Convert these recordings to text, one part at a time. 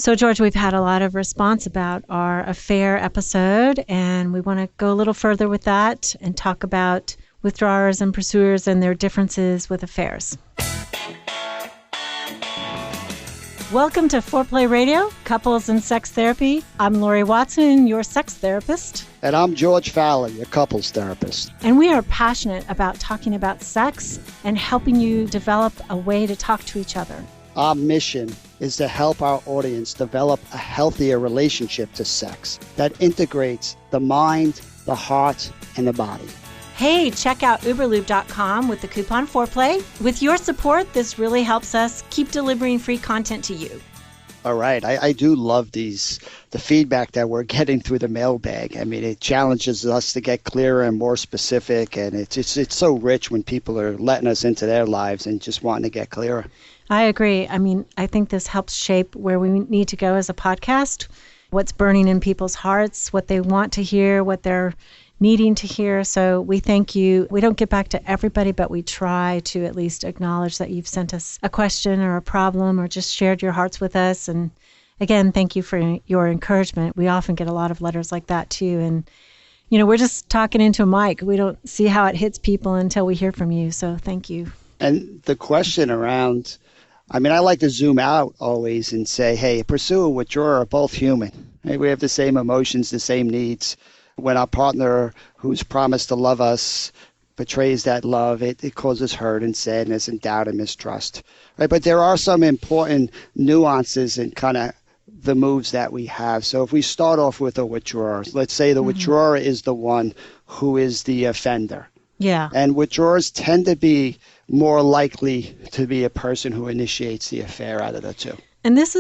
So, George, we've had a lot of response about our affair episode, and we want to go a little further with that and talk about withdrawers and pursuers and their differences with affairs. Welcome to Foreplay Radio, Couples and Sex Therapy. I'm Laurie Watson, your sex therapist. And I'm George Fowler, your couples therapist. And we are passionate about talking about sex and helping you develop a way to talk to each other. Our mission is to help our audience develop a healthier relationship to sex that integrates the mind, the heart, and the body. Hey, check out uberlube.com with the coupon Foreplay. With your support, this really helps us keep delivering free content to you. All right. I do love the feedback that we're getting through the mailbag. I mean, it challenges us to get clearer and more specific, and it's so rich when people are letting us into their lives and just wanting to get clearer. I agree. I mean, I think this helps shape where we need to go as a podcast, what's burning in people's hearts, what they want to hear, what they're needing to hear. So we thank you. We don't get back to everybody, but we try to at least acknowledge that you've sent us a question or a problem or just shared your hearts with us. And again, thank you for your encouragement. We often get a lot of letters like that too. And, you know, we're just talking into a mic. We don't see how it hits people until we hear from you. So thank you. And the question around, I mean, I like to zoom out always and say, hey, pursuer and withdrawer are both human. Right? We have the same emotions, the same needs. When our partner who's promised to love us betrays that love, it causes hurt and sadness and doubt and mistrust. Right? But there are some important nuances in kind of the moves that we have. So if we start off with a withdrawer, let's say the withdrawer is the one who is the offender. Yeah. And withdrawers tend to be more likely to be a person who initiates the affair out of the two. And this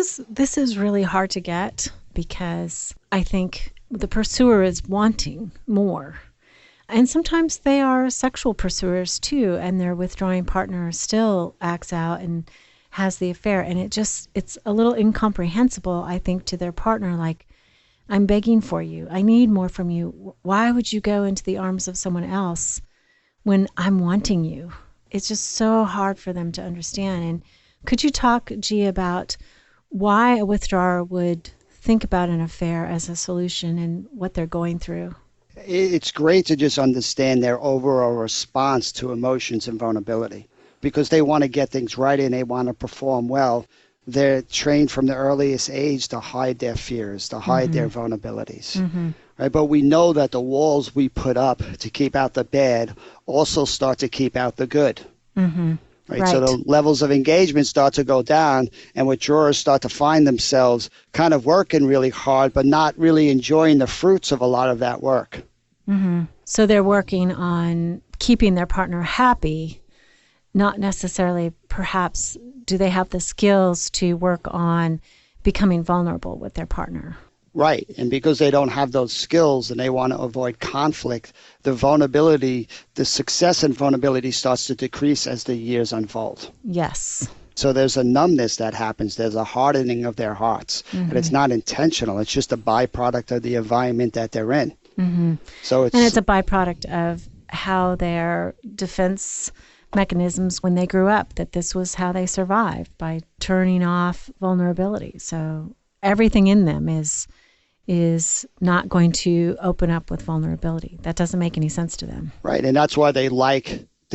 is really hard to get because I think the pursuer is wanting more. And sometimes they are sexual pursuers too, and their withdrawing partner still acts out and has the affair. And it's a little incomprehensible, I think, to their partner, like, I'm begging for you. I need more from you. Why would you go into the arms of someone else when I'm wanting you? It's just so hard for them to understand. And could you talk, G, about why a withdrawer would think about an affair as a solution and what they're going through? It's great to just understand their overall response to emotions and vulnerability because they want to get things right and they want to perform well. They're trained from the earliest age to hide their fears, to hide their vulnerabilities. Right? But we know that the walls we put up to keep out the bad also start to keep out the good. Right? So the levels of engagement start to go down and withdrawers start to find themselves kind of working really hard, but not really enjoying the fruits of a lot of that work. So they're working on keeping their partner happy, not necessarily perhaps do they have the skills to work on becoming vulnerable with their partner. Right. And because they don't have those skills and they want to avoid conflict, the vulnerability, the success and vulnerability starts to decrease as the years unfold. Yes. So there's a numbness that happens. There's a hardening of their hearts. And it's not intentional. It's just a byproduct of the environment that they're in. So it's a byproduct of how their defense mechanisms when they grew up, that this was how they survived, by turning off vulnerability. So everything in them is not going to open up with vulnerability. That doesn't make any sense to them. Right. And that's why they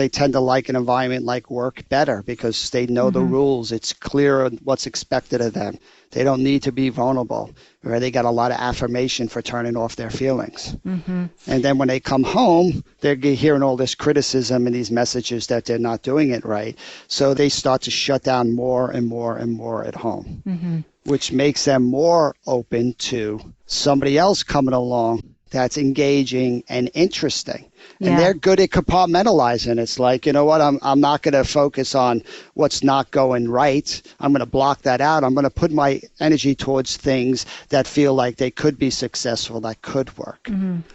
tend to like an environment like work better because they know the rules. It's clear what's expected of them. They don't need to be vulnerable. Right? They got a lot of affirmation for turning off their feelings. And then when they come home, they're hearing all this criticism and these messages that they're not doing it right. So they start to shut down more and more and more at home, which makes them more open to somebody else coming along that's engaging and interesting. And they're good at compartmentalizing. It's like, you know what, I'm not going to focus on what's not going right. I'm going to block that out. I'm going to put my energy towards things that feel like they could be successful, that could work.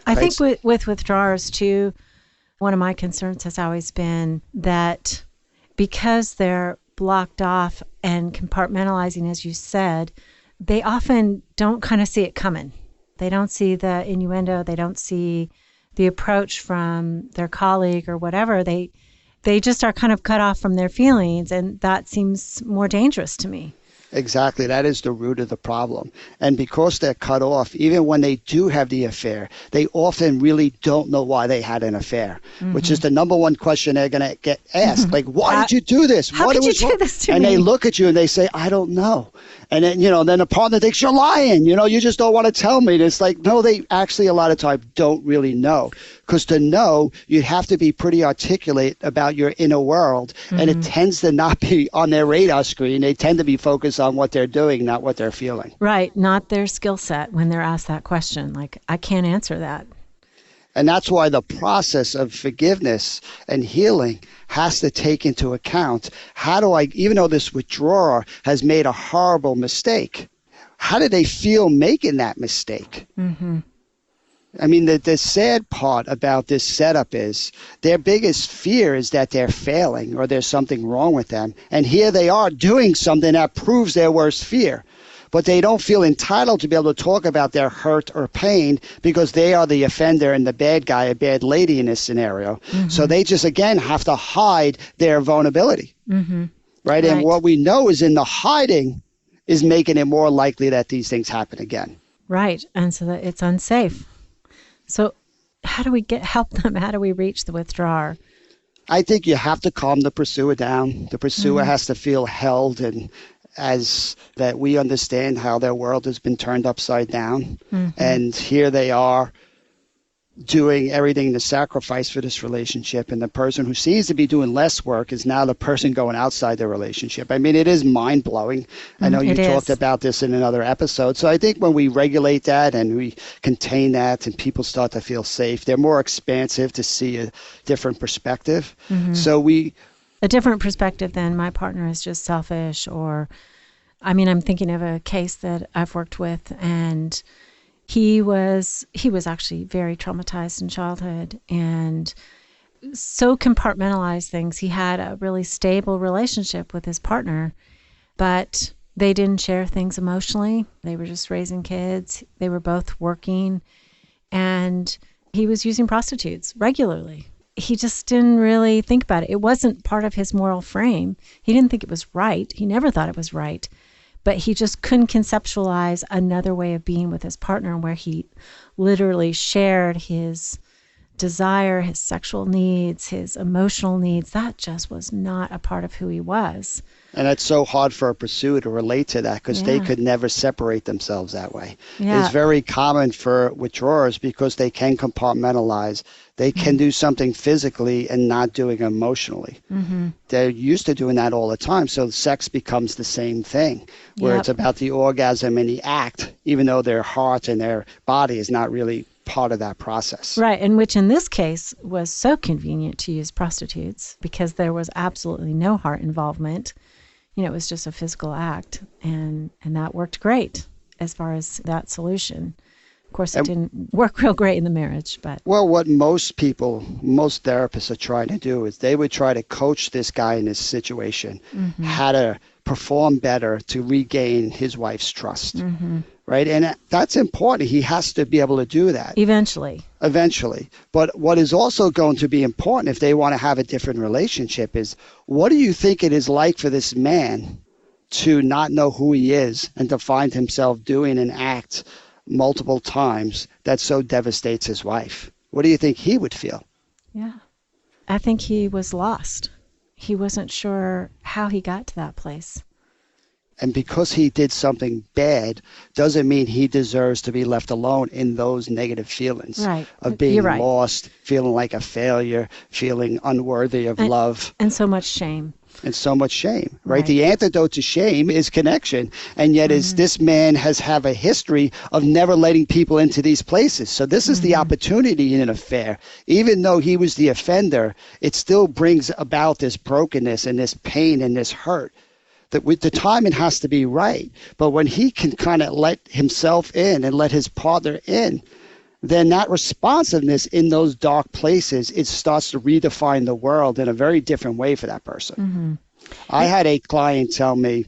I think with withdrawers too, one of my concerns has always been that because they're blocked off and compartmentalizing, as you said, they often don't kind of see it coming. They don't see the innuendo. They don't see the approach from their colleague or whatever. They just are kind of cut off from their feelings, and that seems more dangerous to me. Exactly. That is the root of the problem. And because they're cut off, even when they do have the affair, they often really don't know why they had an affair, which is the number one question they're going to get asked. Like, why did you do this? How could you do this to me? And they look at you and they say, I don't know. And then, then the partner thinks you're lying. You just don't want to tell me. And it's like, no, they actually a lot of times don't really know. Because to know, you have to be pretty articulate about your inner world. And it tends to not be on their radar screen. They tend to be focused on what they're doing, not what they're feeling. Right. Not their skill set when they're asked that question. Like, I can't answer that. And that's why the process of forgiveness and healing has to take into account, how do I, even though this withdrawer has made a horrible mistake, how do they feel making that mistake? I mean, the sad part about this setup is their biggest fear is that they're failing or there's something wrong with them. And here they are doing something that proves their worst fear. But they don't feel entitled to be able to talk about their hurt or pain because they are the offender and the bad guy, a bad lady in this scenario. So they just, again, have to hide their vulnerability. Right? And what we know is in the hiding is making it more likely that these things happen again. Right. And so that it's unsafe. So how do we help them? How do we reach the withdrawer? I think you have to calm the pursuer down. The pursuer has to feel held and as that we understand how their world has been turned upside down. And here they are doing everything to sacrifice for this relationship. And the person who seems to be doing less work is now the person going outside the relationship. I mean, it is mind-blowing. I know you talked about this in another episode. So I think when we regulate that and we contain that and people start to feel safe, they're more expansive to see a different perspective. A different perspective than my partner is just selfish or, I mean, I'm thinking of a case that I've worked with and he was actually very traumatized in childhood and so compartmentalized things. He had a really stable relationship with his partner, but they didn't share things emotionally. They were just raising kids. They were both working and he was using prostitutes regularly. He just didn't really think about it. It wasn't part of his moral frame. He didn't think it was right. He never thought it was right. But he just couldn't conceptualize another way of being with his partner where he literally shared his desire, his sexual needs, his emotional needs. That just was not a part of who he was. And it's so hard for a pursuer to relate to that because they could never separate themselves that way. Yeah. It's very common for withdrawers because they can compartmentalize. They can do something physically and not doing emotionally. They're used to doing that all the time. So sex becomes the same thing where it's about the orgasm and the act, even though their heart and their body is not really part of that process. Right, and which in this case was so convenient to use prostitutes because there was absolutely no heart involvement. It was just a physical act, and that worked great as far as that solution. Of course, it didn't work real great in the marriage, but... Well, what most therapists are trying to do is they would try to coach this guy in this situation, how to perform better to regain his wife's trust. Right? And that's important. He has to be able to do that. Eventually. But what is also going to be important if they want to have a different relationship is, what do you think it is like for this man to not know who he is and to find himself doing an act multiple times that so devastates his wife? What do you think he would feel? Yeah. I think he was lost. He wasn't sure how he got to that place. And because he did something bad doesn't mean he deserves to be left alone in those negative feelings of being lost, feeling like a failure, feeling unworthy of love. And so much shame. Right? The antidote to shame is connection. And yet is this man has a history of never letting people into these places. So this is the opportunity in an affair. Even though he was the offender, it still brings about this brokenness and this pain and this hurt. That with the timing has to be right. But when he can kind of let himself in and let his partner in, then that responsiveness in those dark places, it starts to redefine the world in a very different way for that person. I had a client tell me,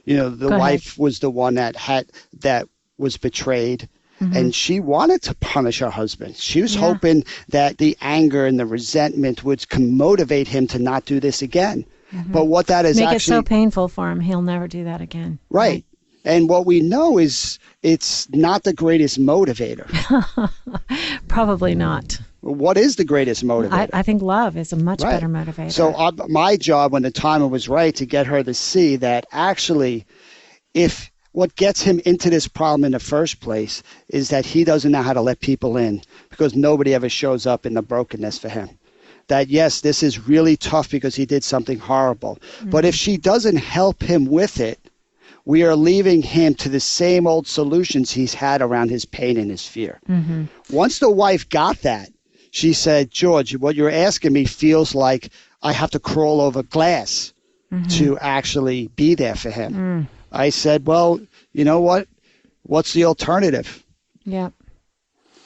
the wife was the one that was betrayed. And she wanted to punish her husband. She was hoping that the anger and the resentment would motivate him to not do this again. But what that is Make actually... it so painful for him, he'll never do that again. Right. And what we know is it's not the greatest motivator. Probably not. What is the greatest motivator? I think love is a much better motivator. So my job when the time was right to get her to see that actually if what gets him into this problem in the first place is that he doesn't know how to let people in because nobody ever shows up in the brokenness for him. That, yes, this is really tough because he did something horrible. But if she doesn't help him with it, we are leaving him to the same old solutions he's had around his pain and his fear. Once the wife got that, she said, George, what you're asking me feels like I have to crawl over glass to actually be there for him. I said, well, you know what? What's the alternative? Yeah.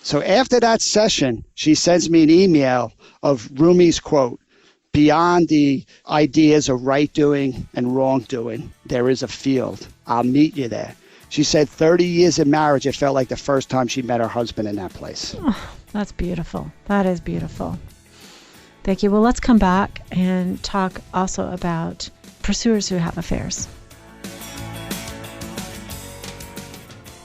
So after that session, she sends me an email of Rumi's quote, beyond the ideas of right doing and wrong doing, there is a field. I'll meet you there. She said 30 years of marriage, it felt like the first time she met her husband in that place. Oh, that's beautiful. That is beautiful. Thank you. Well, let's come back and talk also about pursuers who have affairs.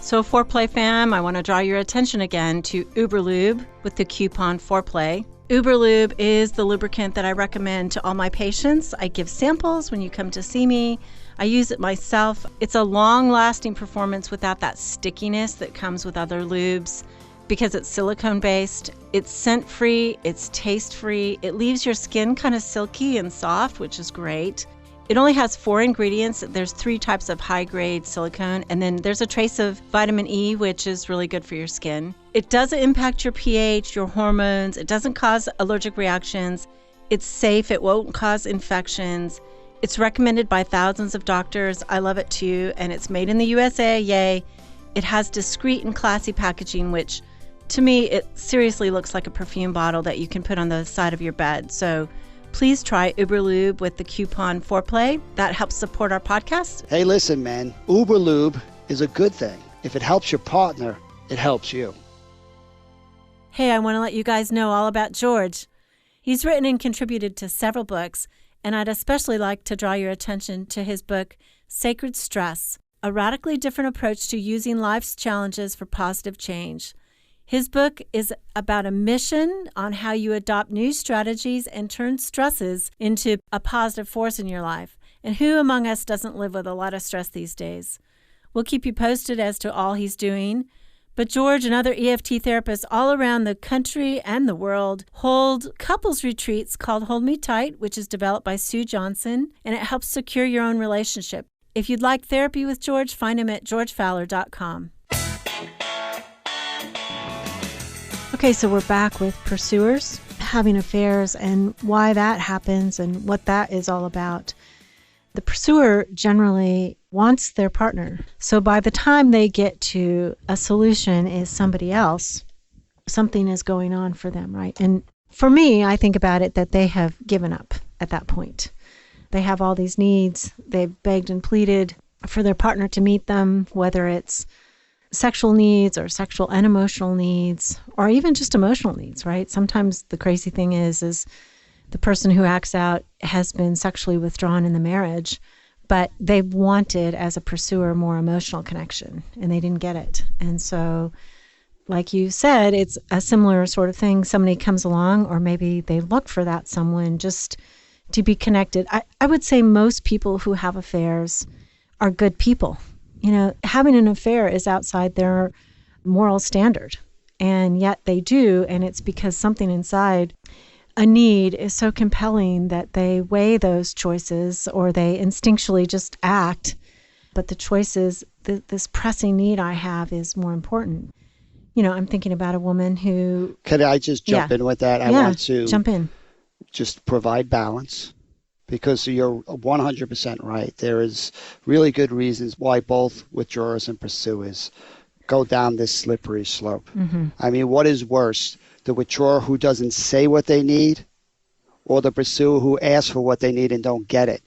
So Foreplay fam, I want to draw your attention again to Uberlube with the coupon Foreplay. Uberlube is the lubricant that I recommend to all my patients. I give samples when you come to see me. I use it myself. It's a long-lasting performance without that stickiness that comes with other lubes because it's silicone-based. It's scent-free, it's taste-free. It leaves your skin kind of silky and soft, which is great. It only has 4 ingredients. There's 3 types of high-grade silicone, and then there's a trace of vitamin E, which is really good for your skin. It doesn't impact your pH, your hormones. It doesn't cause allergic reactions. It's safe. It won't cause infections. It's recommended by thousands of doctors. I love it too, and it's made in the USA. Yay. It has discreet and classy packaging, which to me, it seriously looks like a perfume bottle that you can put on the side of your bed. So please try Uberlube with the coupon Foreplay. That helps support our podcast. Hey, listen, man, Uberlube is a good thing. If it helps your partner, it helps you. Hey, I want to let you guys know all about George. He's written and contributed to several books, and I'd especially like to draw your attention to his book, Sacred Stress, a radically different approach to using life's challenges for positive change. His book is about a mission on how you adopt new strategies and turn stresses into a positive force in your life. And who among us doesn't live with a lot of stress these days? We'll keep you posted as to all he's doing. But George and other EFT therapists all around the country and the world hold couples retreats called Hold Me Tight, which is developed by Sue Johnson, and it helps secure your own relationship. If you'd like therapy with George, find him at georgefowler.com. Okay, so we're back with pursuers having affairs and why that happens and what that is all about. The pursuer generally wants their partner. So by the time they get to a solution is somebody else, something is going on for them, right? And for me, I think about it that they have given up at that point. They have all these needs. They've begged and pleaded for their partner to meet them, whether it's sexual needs or sexual and emotional needs, or even just emotional needs, right? Sometimes the crazy thing is the person who acts out has been sexually withdrawn in the marriage, but they wanted, as a pursuer, more emotional connection, and they didn't get it. And so, like you said, it's a similar sort of thing. Somebody comes along, or maybe they look for that someone just to be connected. I would say most people who have affairs are good people. You know, having an affair is outside their moral standard, and yet they do, and it's because something inside a need is so compelling that they weigh those choices or they instinctually just act. But the choices, this pressing need I have is more important. You know, I'm thinking about a woman who... Could I just jump in with that? I want to jump in. Just provide balance. Because you're 100% right. There is really good reasons why both withdrawers and pursuers go down this slippery slope. Mm-hmm. I mean, what is worse, the withdrawer who doesn't say what they need or the pursuer who asks for what they need and don't get it?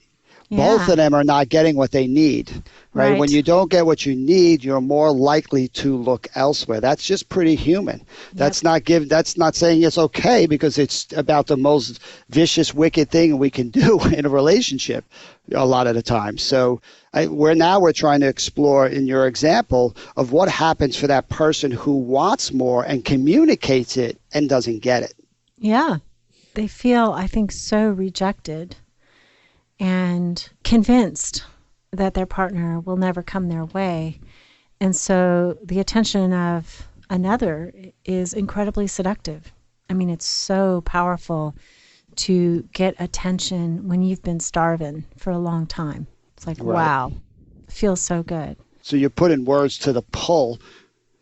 Both Yeah. of them are not getting what they need, right? When Right. you don't get what you need, you're more likely to look elsewhere. That's just pretty human. Yep. That's not saying it's okay, because it's about the most vicious, wicked thing we can do in a relationship a lot of the time. So we're trying to explore, in your example, of what happens for that person who wants more and communicates it and doesn't get it. Yeah. They feel, I think, so rejected and convinced that their partner will never come their way. And so the attention of another is incredibly seductive. I mean, it's so powerful to get attention when you've been starving for a long time. It's like, Right. wow, it feels so good. So you put in words to the pull.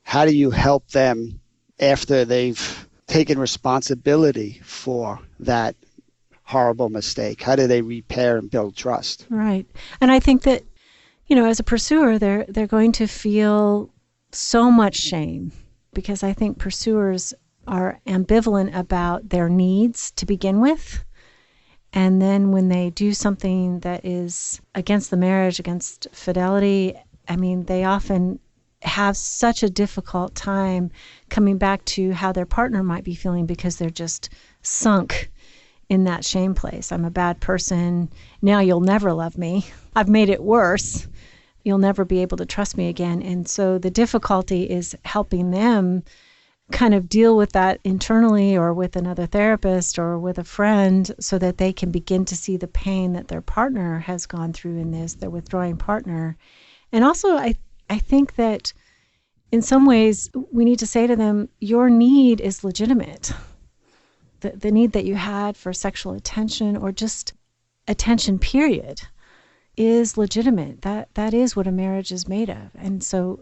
How do you help them after they've taken responsibility for that horrible mistake? How do they repair and build trust? Right. And I think that, as a pursuer, they're going to feel so much shame, because I think pursuers are ambivalent about their needs to begin with. And then when they do something that is against the marriage, against fidelity, I mean, they often have such a difficult time coming back to how their partner might be feeling, because they're just sunk in that shame place. I'm a bad person. Now you'll never love me. I've made it worse. You'll never be able to trust me again. And so the difficulty is helping them kind of deal with that internally, or with another therapist or with a friend, so that they can begin to see the pain that their partner has gone through in this, their withdrawing partner. And also, I think that in some ways we need to say to them, your need is legitimate. The need that you had for sexual attention, or just attention period, is legitimate. That is what a marriage is made of. And so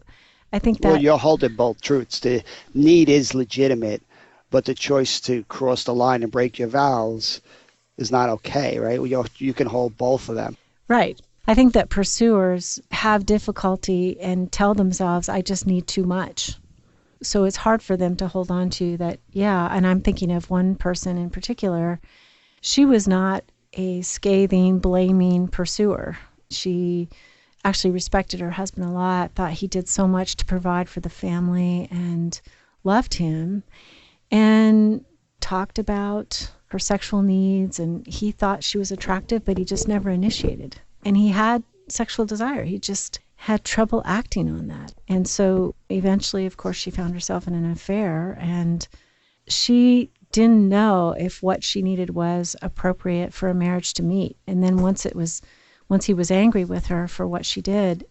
I think Well, that, you're holding both truths. The need is legitimate, but the choice to cross the line and break your vows is not okay, right? You can hold both of them. right. I think that pursuers have difficulty and tell themselves, I just need too much. So it's hard for them to hold on to that. Yeah. And I'm thinking of one person in particular. She was not a scathing, blaming pursuer. She actually respected her husband a lot, thought he did so much to provide for the family, and loved him, and talked about her sexual needs. And he thought she was attractive, but he just never initiated. And he had sexual desire. He just had trouble acting on that. And so eventually, of course, she found herself in an affair, and she didn't know if what she needed was appropriate for a marriage to meet. And then once he was angry with her for what she did,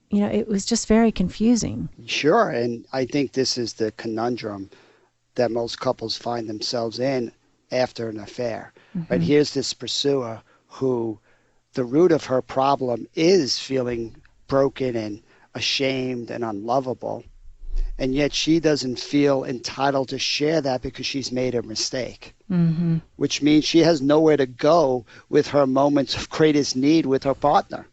it was just very confusing. Sure, and I think this is the conundrum that most couples find themselves in after an affair. Mm-hmm. Right? Here's this pursuer who the root of her problem is feeling broken and ashamed and unlovable. And yet she doesn't feel entitled to share that, because she's made a mistake. Mm-hmm. Which means she has nowhere to go with her moments of greatest need with her partner.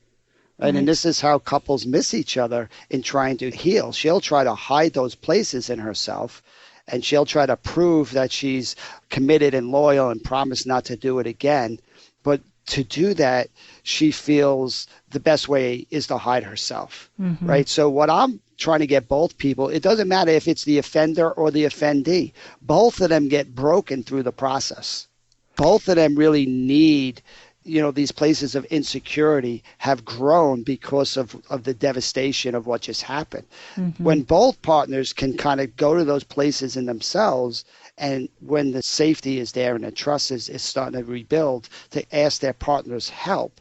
Right? And this is how couples miss each other in trying to heal. She'll try to hide those places in herself, and she'll try to prove that she's committed and loyal and promise not to do it again. But to do that, she feels the best way is to hide herself. Mm-hmm. Right? So what I'm trying to get both people, it doesn't matter if it's the offender or the offendee, both of them get broken through the process. Both of them really need, these places of insecurity have grown because of the devastation of what just happened. Mm-hmm. When both partners can kind of go to those places in themselves, and when the safety is there and the trust is starting to rebuild, to ask their partner's help,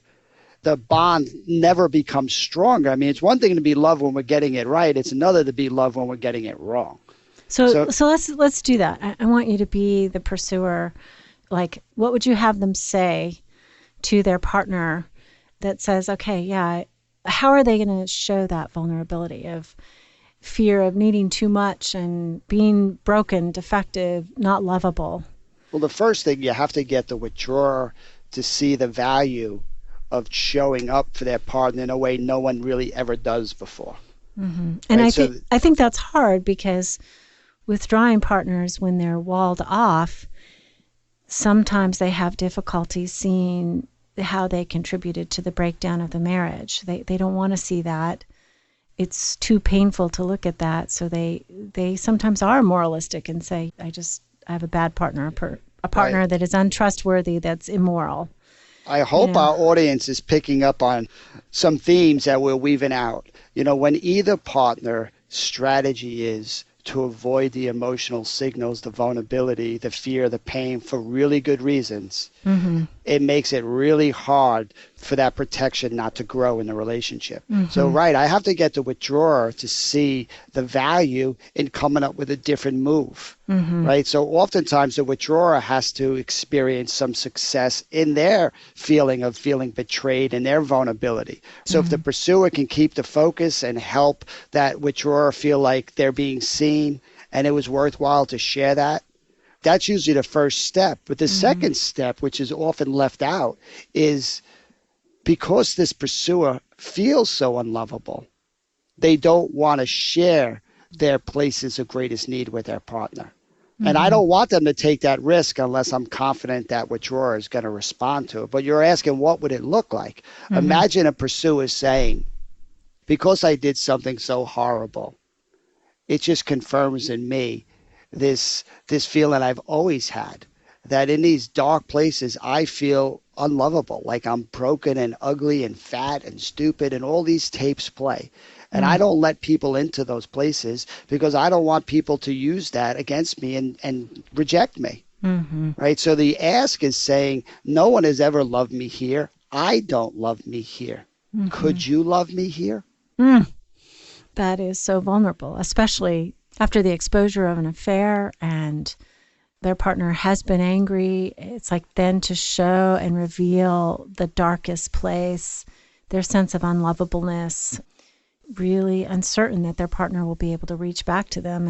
the bond never becomes stronger. I mean, it's one thing to be loved when we're getting it right. It's another to be loved when we're getting it wrong. So let's do that. I want you to be the pursuer. Like, what would you have them say to their partner that says, okay, yeah, how are they going to show that vulnerability of fear of needing too much and being broken, defective, not lovable? Well, the first thing, you have to get the withdrawer to see the value of showing up for their partner in a way no one really ever does before. Mm-hmm. And right? I think that's hard, because withdrawing partners, when they're walled off, sometimes they have difficulty seeing how they contributed to the breakdown of the marriage. They don't want to see that. It's too painful to look at that. So they sometimes are moralistic and say, I have a bad partner, a partner Right. that is untrustworthy, that's immoral. I You hope know, our audience is picking up on some themes that we're weaving out. When either partner strategy is to avoid the emotional signals, the vulnerability, the fear, the pain for really good reasons, mm-hmm, it makes it really hard for that protection not to grow in the relationship. So, mm-hmm, right, I have to get the withdrawer to see the value in coming up with a different move. mm-hmm, Right. So oftentimes the withdrawer has to experience some success in their feeling betrayed and their vulnerability. So if the mm-hmm, pursuer can keep the focus and help that withdrawer feel like they're being seen and it was worthwhile to share that, that's usually the first step. But the mm-hmm, second step, which is often left out, is because this pursuer feels so unlovable, they don't want to share their places of greatest need with their partner. And I mm-hmm, don't want them to take that risk unless I'm confident that withdrawer is going to respond to it. But you're asking, what would it look like? mm-hmm. Imagine a pursuer saying, because I did something so horrible, it just confirms in me this feeling I've always had, that in these dark places I feel unlovable, like I'm broken and ugly and fat and stupid, and all these tapes play. And I don't let people into those places because I don't want people to use that against me and reject me. Mm-hmm. Right. So the ask is saying, no one has ever loved me here. I don't love me here. Mm-hmm. Could you love me here? Mm. That is so vulnerable, especially after the exposure of an affair and their partner has been angry. It's like then to show and reveal the darkest place, their sense of unlovableness, really uncertain that their partner will be able to reach back to them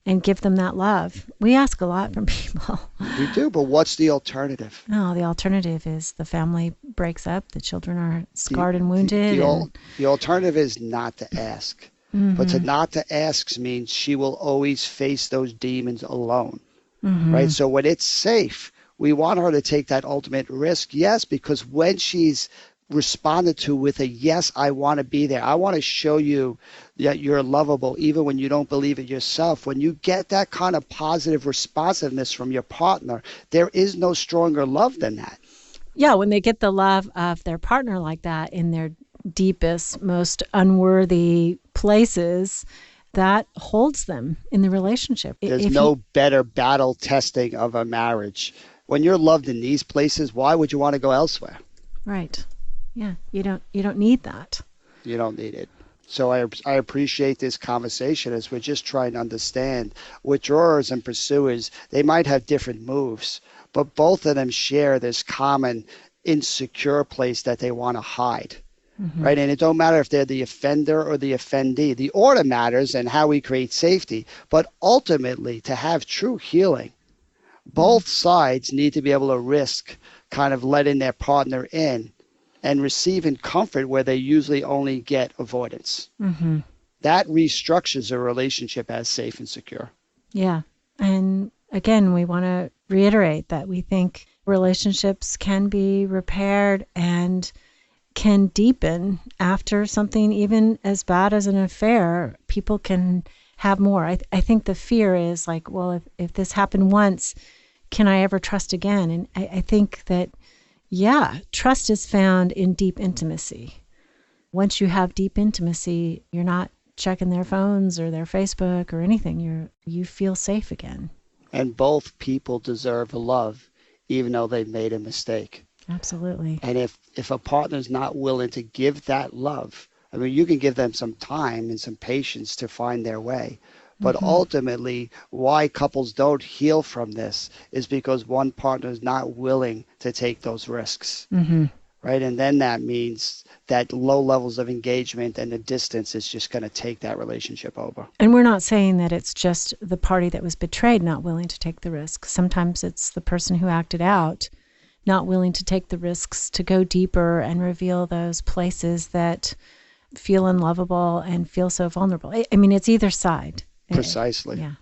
and give them that love. We ask a lot from people. We do, but what's the alternative? No, the alternative is the family breaks up, the children are The, scarred and wounded, and the alternative is not to ask. But to mm-hmm, not to ask means she will always face those demons alone. Right. mm-hmm, So when it's safe, we want her to take that ultimate risk. Yes, because when she's responded to with a yes, I want to be there. I want to show you that you're lovable even when you don't believe it yourself. When you get that kind of positive responsiveness from your partner, there is no stronger love than that. yeah, when they get the love of their partner like that in their deepest, most unworthy places, that holds them in the relationship. There's If you, no better battle testing of a marriage. When you're loved in these places, why would you want to go elsewhere? right, yeah, you don't need that. You don't need it. So I appreciate this conversation as we're just trying to understand withdrawers and pursuers. They might have different moves, but both of them share this common insecure place that they want to hide. Mm-hmm, Right. And it don't matter if they're the offender or the offendee. The order matters and how we create safety. But ultimately, to have true healing, both sides need to be able to risk kind of letting their partner in and receiving comfort where they usually only get avoidance. mm-hmm. That restructures a relationship as safe and secure. Yeah. And again, we want to reiterate that we think relationships can be repaired and can deepen after something even as bad as an affair. People can have more. I think the fear is like, well, if this happened once, can I ever trust again? And I think that, yeah, trust is found in deep intimacy. Once you have deep intimacy, you're not checking their phones or their Facebook or anything. You feel safe again. And both people deserve love, even though they've made a mistake. Absolutely. And if a partner's not willing to give that love, I mean, you can give them some time and some patience to find their way. But Mm-hmm. ultimately, why couples don't heal from this is because one partner is not willing to take those risks. Mm-hmm. Right. And then that means that low levels of engagement and the distance is just going to take that relationship over. And we're not saying that it's just the party that was betrayed not willing to take the risk. Sometimes it's the person who acted out not willing to take the risks to go deeper and reveal those places that feel unlovable and feel so vulnerable. I mean, it's either side. Precisely. Yeah.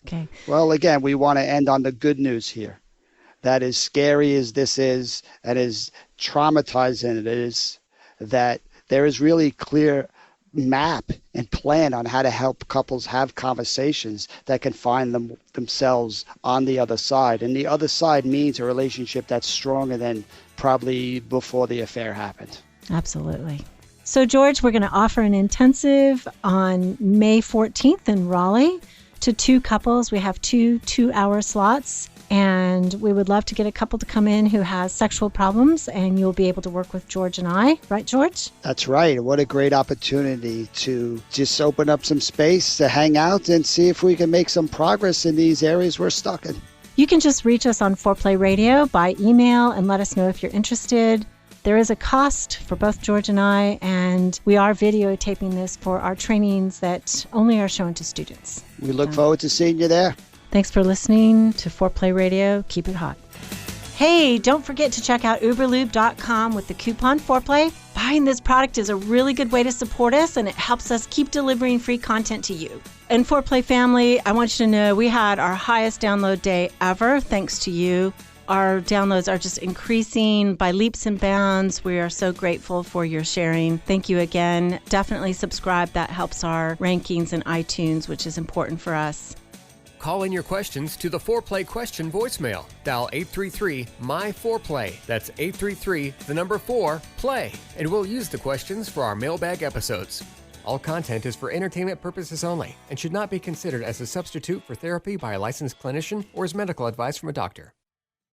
Okay. Well, again, we want to end on the good news here. that as scary as this is and as traumatizing it is, that there is really clear map and plan on how to help couples have conversations that can find themselves on the other side. And the other side means a relationship that's stronger than probably before the affair happened. Absolutely. So, George, we're going to offer an intensive on May 14th in Raleigh to 2 couples. We have 2 2-hour slots, and we would love to get a couple to come in who has sexual problems, and you'll be able to work with George and I. Right, George? That's right. What a great opportunity to just open up some space to hang out and see if we can make some progress in these areas we're stuck in. You can just reach us on Foreplay Radio by email and let us know if you're interested. There is a cost for both George and I, and we are videotaping this for our trainings that only are shown to students. We look forward to seeing you there. Thanks for listening to Foreplay Radio. Keep it hot. Hey, don't forget to check out uberlube.com with the coupon Foreplay. Buying this product is a really good way to support us, and it helps us keep delivering free content to you. And Foreplay family, I want you to know we had our highest download day ever, thanks to you. Our downloads are just increasing by leaps and bounds. We are so grateful for your sharing. Thank you again. Definitely subscribe. That helps our rankings in iTunes, which is important for us. Call in your questions to the Foreplay question voicemail. Dial 833-MY-4PLAY. That's 833-4-PLAY. And we'll use the questions for our mailbag episodes. All content is for entertainment purposes only and should not be considered as a substitute for therapy by a licensed clinician or as medical advice from a doctor.